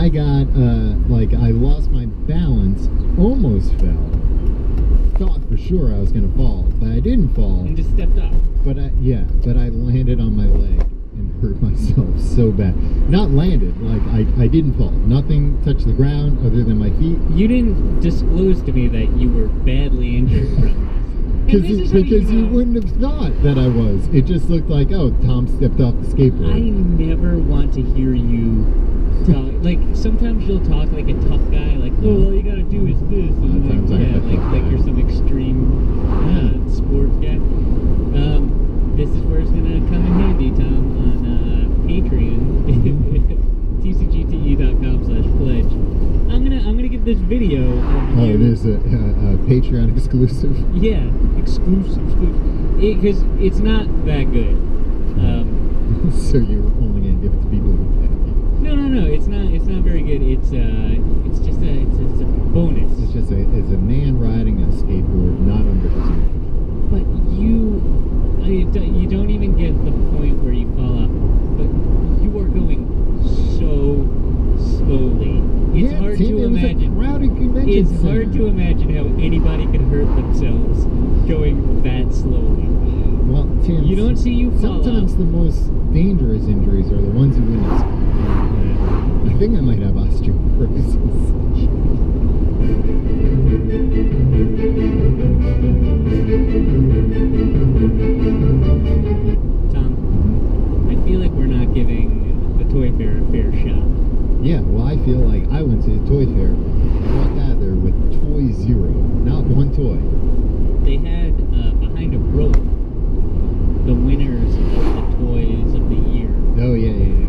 I got, like, I lost my balance, almost fell. Thought for sure I was going to fall, but I didn't fall. And just stepped off. But I landed on my leg and hurt myself so bad. Not landed, like, I didn't fall. Nothing touched the ground other than my feet. You didn't disclose to me that you were badly injured from this. Because you wouldn't have thought that I was. It just looked like, oh, Tom stepped off the skateboard. I never want to hear you talk. Like, sometimes you'll talk like a tough guy, like, oh, all you gotta do is this. And like you're some extreme sports guy. This is where it's gonna come in handy, Tom, on Patreon. tcgte.com/pledge. I'm gonna give this video. There's a Patreon exclusive. Yeah, exclusive. Because it's not that good. So you're only gonna give it to people who pay. No. It's not very good. It's just a bonus. It's a man riding a skateboard, not under his own control. But you don't even get the point where you fall off. But you are going so slowly. It's hard to imagine. It's hard to imagine how anybody could hurt themselves going that slowly. Well, Tim, you don't see you fall sometimes off. the most dangerous injuries are the ones you witness. I think I might have osteoporosis. Tom, I feel like we're not giving the Toy Fair a fair shot. Yeah, well, I feel like I went to the Toy Fair, walked out of there with toy zero, not one toy. They had behind a rope the winners of the toys of the year. Oh yeah.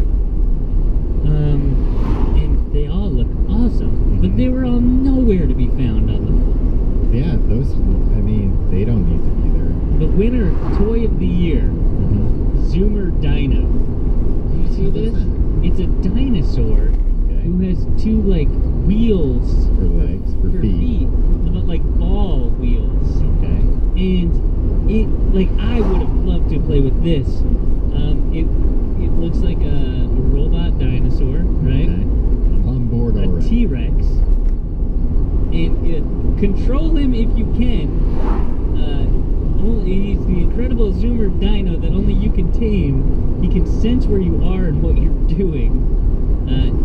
And they all look awesome, but they were all nowhere to be found on the floor. Yeah, those. I mean, they don't need to be there. The winner toy of the year, Zoomer Dino. Do you see this? It's a dinosaur who has two like wheels for legs, for feet, but like ball wheels. Okay. And it, like, I would have loved to play with this. It looks like a robot dinosaur, right? Okay. I'm on board already. A T-Rex. And control him if you can. He's the incredible Zoomer Dino that only you can tame. He can sense where you are and what you're doing.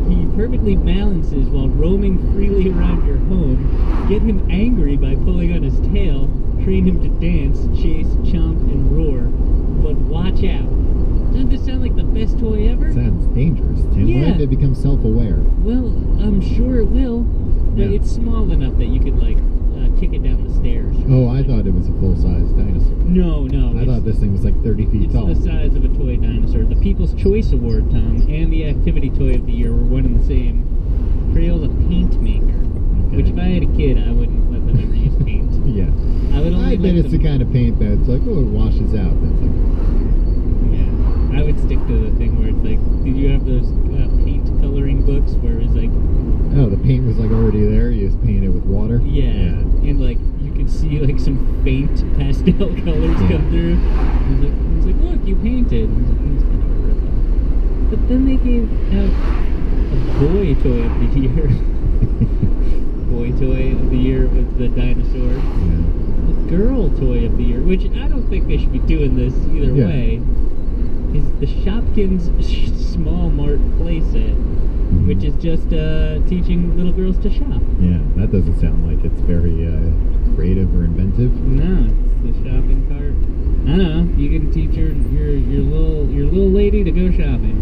He perfectly balances while roaming freely around your home. Get him angry by pulling on his tail. Train him to dance, chase, chomp, and roar. But watch out. Doesn't this sound like the best toy ever? Sounds dangerous, Tim. Yeah. What if they become self-aware? Well, I'm sure it will. Yeah. It's small enough that you could, like, kick it down the stairs. Oh, I thought it was a full-size dinosaur. No. I thought this thing was like 30 feet tall. It's the size of a toy dinosaur. The People's Choice Award, Tom, and the Activity Toy of the Year were one and the same. Crayola Paint Maker. Okay. Which if I had a kid, I wouldn't let them ever use paint. Yeah. I bet it's the kind of paint that's like, oh, it washes out. That's like... Yeah. I would stick to the thing where it's like, did you have those paint coloring books where it's like... Oh, the paint was like already there, you just paint it with water? Yeah. And like, you could see like some faint pastel colors come through. It's like, look, you painted. But then they gave out a boy toy of the year. Boy toy of the year was the dinosaur. Yeah. The girl toy of the year, which I don't think they should be doing this either way, is the Shopkins Small Mart playset, which is just teaching little girls to shop. Yeah, that doesn't sound like it's very creative or inventive. No, it's the shopping cart. I don't know. You can teach your little lady to go shopping.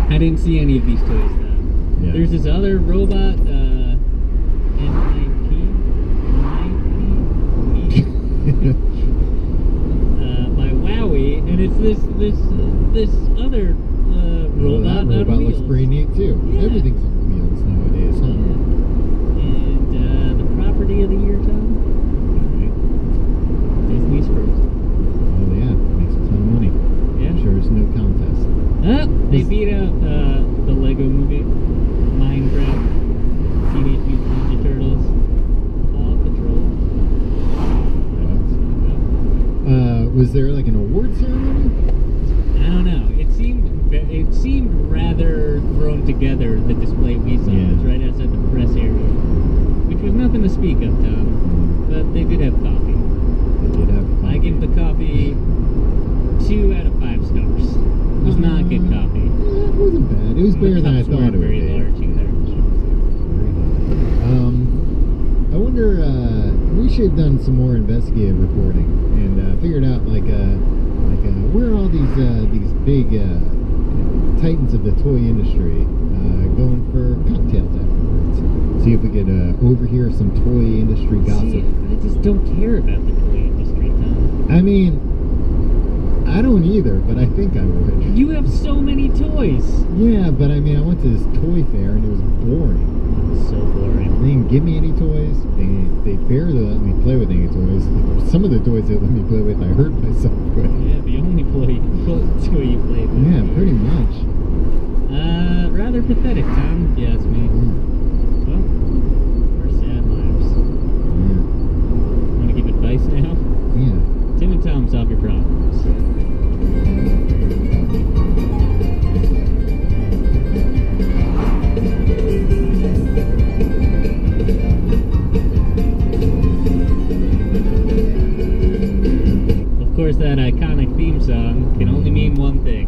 I didn't see any of these toys though. Yeah. There's this other robot, by Wowie, and it's this other robot. That robot looks pretty neat too. Yeah. Everything's on wheels nowadays, huh? Yeah. And the property of the year, Tom? Disney's first. Oh yeah, makes a ton of money. Yeah. I'm sure there's no contest. They beat out the Lego movie, Minecraft, Teenage Mutant Ninja Turtles, Paw Patrol. Was there like an award ceremony? I don't know. It seemed rather thrown put together the display we saw. Yeah. It's right outside the press area, which was nothing to speak of, Tom. But they did have coffee. They did have coffee. I give the coffee 2 out of 5 stars. It was not good coffee. Yeah, it wasn't bad. It was better than I cups thought weren't it would very be. large either. I wonder, we should have done some more investigative reporting and figured out where are all these big titans of the toy industry going for cocktails afterwards. See if we could overhear some toy industry gossip. See, I just don't care about the toy industry, Tom. I mean, I don't either, but I think I would. You have so many toys. Yeah, but I mean, I went to this toy fair and it was boring. So boring. They didn't give me any toys. They barely let me play with any toys. Some of the toys they let me play with, I hurt myself with. Yeah, the only toy you played with. Yeah, pretty much. Rather pathetic, Tom, if you ask me. Well, our sad lives. Yeah. Want to give advice now? Yeah. Tim and Tom solve your problems. Of course, that iconic theme song can only mean one thing.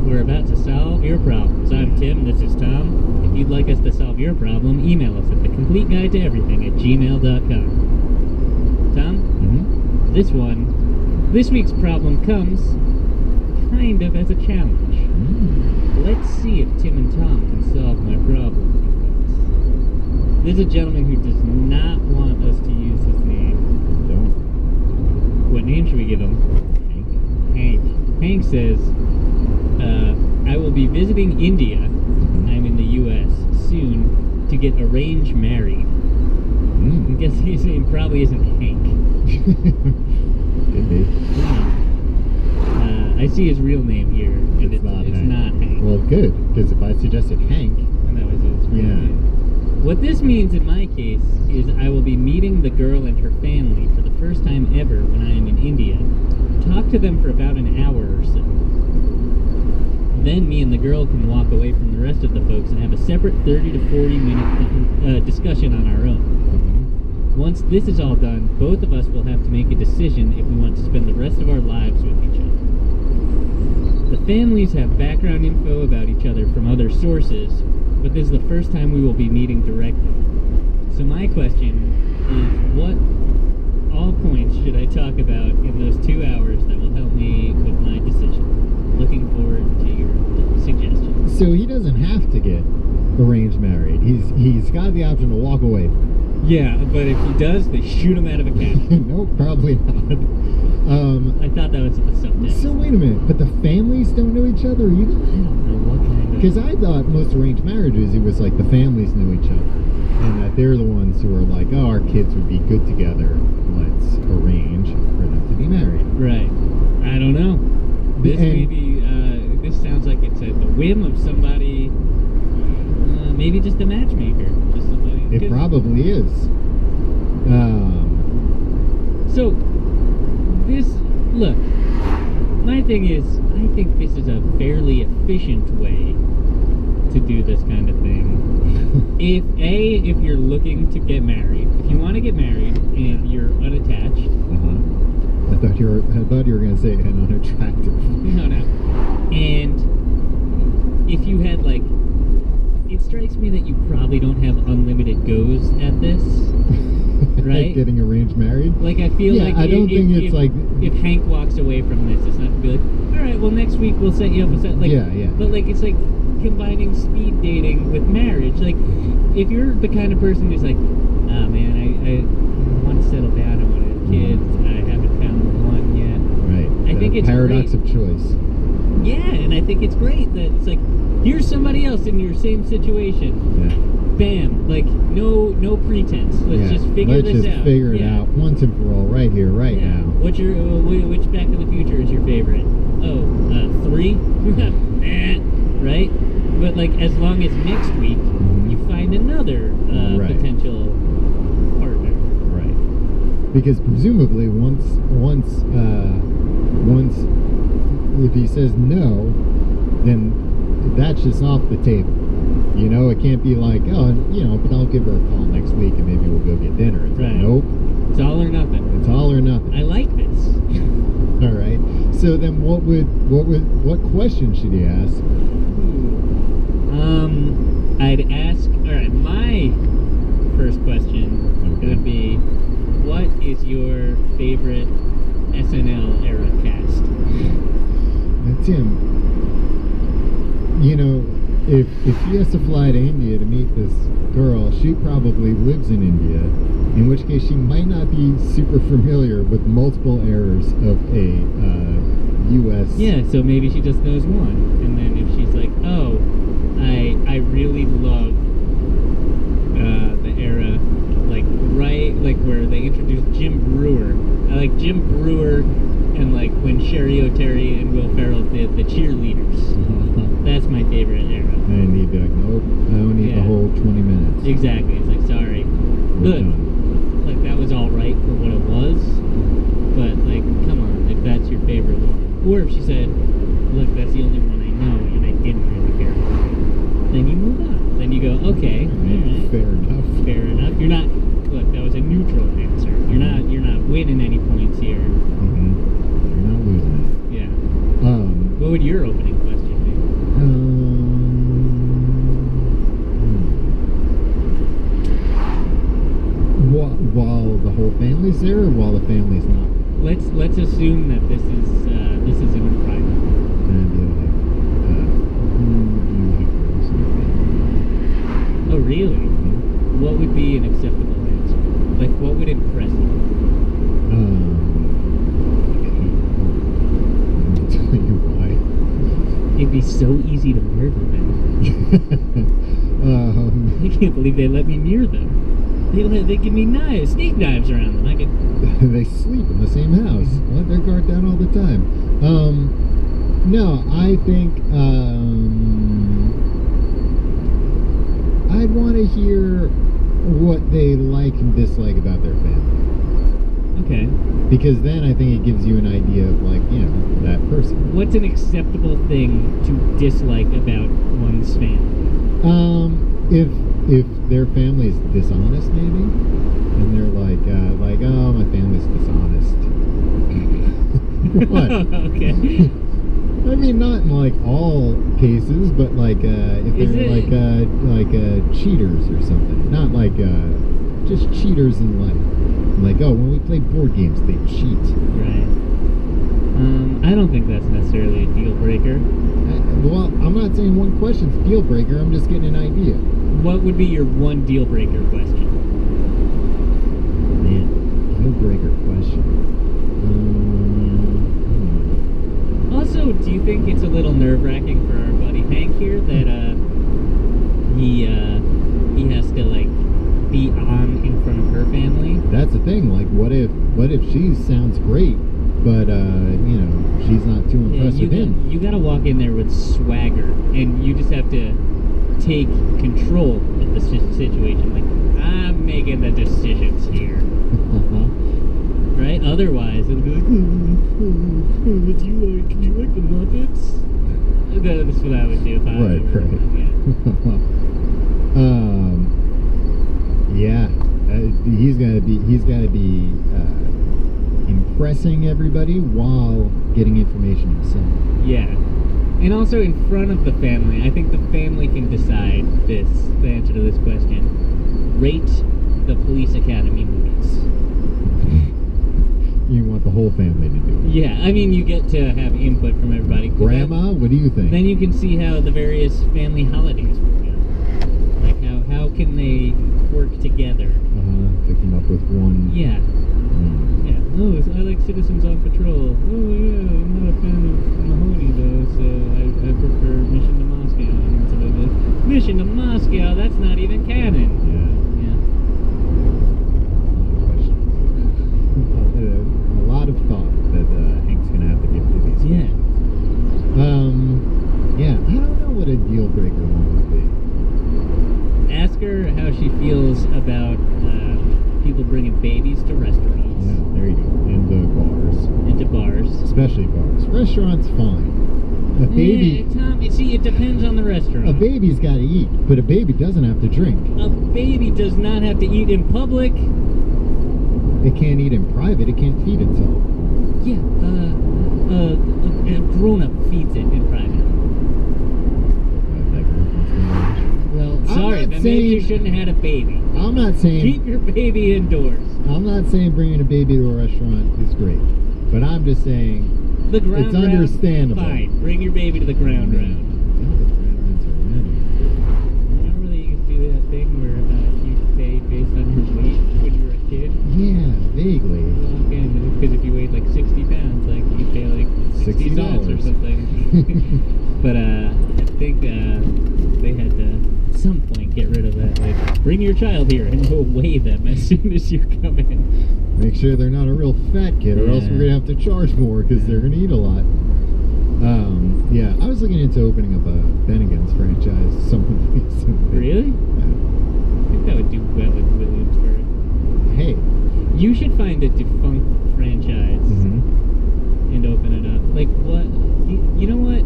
We're about to solve your problems. I'm Tim, this is Tom. If you'd like us to solve your problem, email us at thecompleteguidetoeverything@gmail.com. Tom? Mm-hmm. This week's problem comes kind of as a challenge. Let's see if Tim and Tom can solve my problem. There's a gentleman who does not want us to use his name. Don't. What name should we give him? Hank. Hank says, I will be visiting India. I'm in the U.S. soon to get arranged married. I guess his name probably isn't Hank. Could be. I see his real name here, and it's not not Hank. Well, good, because if I suggested Hank, And that was his real yeah. name. What this means in my case is I will be meeting the girl and her family for the first time ever when I am in India. Talk to them for about an hour or so. Then me and the girl can walk away from the rest of the folks and have a separate 30 to 40 minute discussion on our own. Once this is all done, both of us will have to make a decision if we want to spend the rest of our lives with each other. The families have background info about each other from other sources, but this is the first time we will be meeting directly. So my question is, what all points should I talk about in those 2 hours that will help me with my decision? Looking forward to your suggestions. So he doesn't have to get arranged married. He's got the option to walk away. Yeah, but if he does, they shoot him out of a cannon. Nope, probably not. I thought that was the subtext. So wait a minute, but the families don't know each other either? I don't know what kind of... Because I thought most arranged marriages, it was like the families know each other. And that they're the ones who are like, oh, our kids would be good together. Let's arrange for them to be married. Right. I don't know. This this sounds like it's at the whim of somebody, maybe just a matchmaker. Just somebody. It probably is. So, look, my thing is, I think this is a fairly efficient way to do this kind of thing. If you're looking to get married, if you want to get married and you're unattached. I thought you were going to say and unattractive. No. And if you had it strikes me that you probably don't have unlimited goes at this, right? Getting arranged married? I feel like I don't think it's if Hank walks away from this, it's not to be like, all right, well next week we'll set you up with yeah. But it's like combining speed dating with marriage. If you're the kind of person who's like, oh man, I want to settle down, I want to have kids, I haven't found the one yet. Right. I think it's paradox great. of choice. Yeah, and I think it's great that it's like, here's somebody else in your same situation. Yeah. Bam, no pretense. Let's just figure this out. Let's just figure it out once and for all, right here, right now. What's your which Back to the Future is your favorite? Oh, 3. Right? But as long as next week you find another potential partner. Right. Because presumably once if he says no, then that's just off the table. You know, it can't be like, oh, you know, but I'll give her a call next week and maybe we'll go get dinner. It's like, Right. nope. It's all or nothing. It's all or nothing. I like this. All right. So then, what question should he ask? I'd ask. All right, my first question would be, what is your favorite SNL era cast? Tim, you know, if he has to fly to India to meet this girl, she probably lives in India, in which case she might not be super familiar with multiple eras of a U.S. Yeah, so maybe she just knows one, and then if she's like, oh, I really love the era, like where they introduced Jim Brewer. I like Jim Brewer, and like when Sherry O'Terry and Will Ferrell did the cheerleaders. That's my favorite era. And he'd be like, nope, I don't need the whole 20 minutes. Exactly. It's like, sorry. We're Look, done. like that was all right for what it was, but like, come on, if that's your favorite one. Or if she said, look, that's the only one I know, and I didn't really care for it, then you move on. Then you go, okay, all right. Fair enough. Fair enough. You're not. Look, that was a neutral answer. You're not winning any points here. You're not losing it. Yeah. What would your opening question be? While the whole family's there, or while the family's not? Let's assume that this is in private. And I'd be like, who do you hate most in your family? Oh, really? What would be an acceptable answer? Like, what would impress you? I'll tell you why. It'd be so easy to murder them. I can't believe they let me near them. They give me knives, steak knives around them. I could. They sleep in the same house. Let their guard down all the time. No, I think I'd want to hear what they like and dislike about their family. Okay. Because then I think it gives you an idea of, like, you know, that person. What's an acceptable thing to dislike about one's family? If their family is dishonest, maybe, and they're like, oh, my family's dishonest. What? Okay. I mean, not in like all cases, but like if they're like cheaters or something. Not like just cheaters in life. Like, oh, when we play board games, they cheat. Right. I don't think that's necessarily a deal breaker. Well, I'm not saying one question's a deal breaker. I'm just getting an idea. What would be your one deal breaker question? Man, deal breaker question. Also, do you think it's a little nerve-wracking for our buddy Hank here that he has to like be on in front of her family? That's the thing. Like, what if she sounds great, but you know, she's not too impressed with him? You gotta walk in there with swagger, and you just have to take control of the situation. Like, I'm making the decisions here. Right? Otherwise, it'll be like, would you like, do you like the Muppets? That's what I would do if I Right. Yeah. He's gotta be impressing everybody while getting information himself. Yeah. And also in front of the family, I think the family can decide the answer to this question. Rate the Police Academy movies. You want the whole family to do it. Yeah, I mean, you get to have input from everybody. Grandma, what do you think? Then you can see how the various family holidays work out. Like, how can they work together? To come up with one. Yeah. Yeah. Oh, I like Citizens on Patrol. Oh, yeah, I'm not a fan of Mahoney, though, so I prefer Mission to Moscow. And so like, Mission to Moscow, that's not even canon. Yeah. A lot of thought that Hank's gonna have to give to these. Yeah. Yeah. I don't know what a deal breaker one would be. Ask her how she feels about people bringing babies to restaurants. Yeah, there you go. Into bars. Into bars. Especially bars. Restaurants, fine. A baby. Tom, you see, it depends on the restaurant. A baby's got to eat, but a baby doesn't have to drink. A baby does not have to eat in public. It can't eat in private. It can't feed itself. Yeah, a grown-up feeds it in private. Well, sorry, that means you shouldn't have had a baby. I'm not saying... Keep your baby indoors. I'm not saying bringing a baby to a restaurant is great. But I'm just saying... The ground it's round, understandable. fine. Bring your baby to the ground round. Remember they used to do that thing where you pay based on your weight when you were a kid? Yeah, vaguely. Because if you weighed like 60 pounds, like you pay like 60 cents or something. But I think they had to at some point get rid of that. Like, bring your child here and we'll weigh them as soon as you come in. Make sure they're not a real fat kid, or else we're gonna have to charge more because they're gonna eat a lot. Yeah, I was looking into opening up a Bennigan's franchise. Something recently. Really? Yeah. I think that would do well in Williamsburg. Hey, you should find a defunct franchise and open it up. Like what? You know what?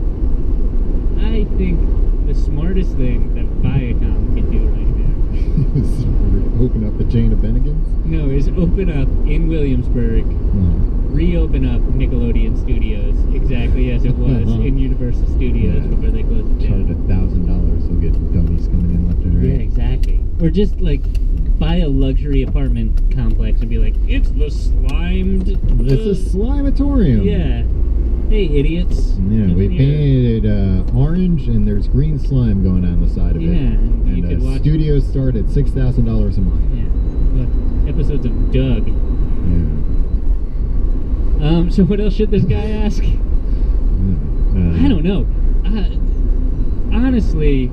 I think the smartest thing that Viacom can do right now open up a chain of Bennigan's? No, is open up in Williamsburg, reopen up Nickelodeon Studios exactly as it was in Universal Studios before they closed it down. Charge $1,000, you'll get dummies coming in left and right. Yeah, exactly. Or just like buy a luxury apartment complex and be like, it's the slimed. It's a slimatorium. Yeah. Hey, idiots. Yeah, we painted it orange, and there's green slime going on the side of it. Yeah, you could watch. Studios start at $6,000 a month. Yeah, look, episodes of Doug. Yeah. So what else should this guy ask? I don't know. Honestly,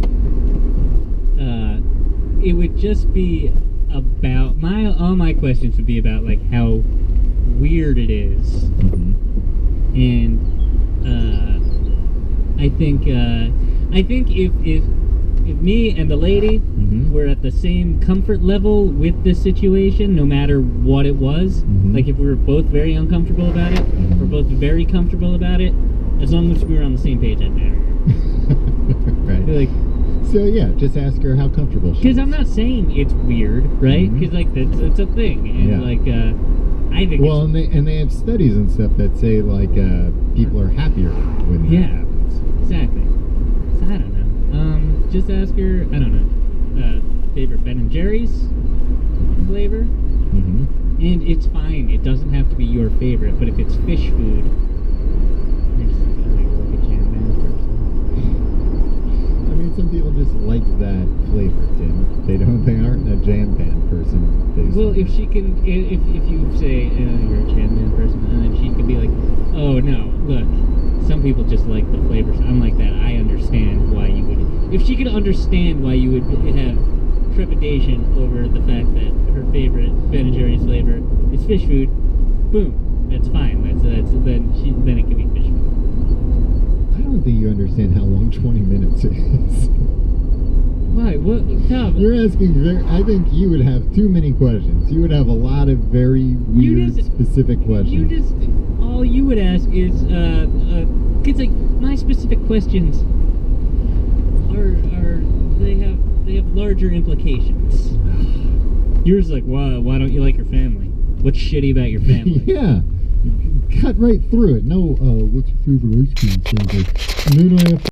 it would just be about all my questions would be about like how weird it is. And I think if me and the lady were at the same comfort level with this situation, no matter what it was, like if we were both very uncomfortable about it, we're both very comfortable about it, as long as we were on the same page, I'd marry her. Right. Like, so yeah, just ask her how comfortable she is. Because I'm not saying it's weird, right? Because like it's a thing, and like I think. Well, and they have studies and stuff that say like people are happier when that happens. Exactly. So I don't know. Just ask her. I don't know. Favorite Ben and Jerry's flavor, and it's fine. It doesn't have to be your favorite, but if it's fish food, you're just like, oh, you're like a jam band person. I mean, some people just like that flavor, Tim. They aren't a jam band person. Well, if she can, if you say you're a jam band person, and then she can be like, oh no, look, some people just like the flavors. I'm like that. I understand why you would. If she could understand why you would have trepidation over the fact that her favorite Ben and Jerry's flavor is fish food, boom, that's fine. Then it can be fish food. I don't think you understand how long 20 minutes is. Why? What, Tom? You're asking. I think you would have too many questions. You would have a lot of very weird, specific questions. All you would ask is, it's like my specific questions are they have larger implications. Yours like, why don't you like your family? What's shitty about your family? Yeah. Cut right through it. No, what's your favorite ice cream flavor? And then I have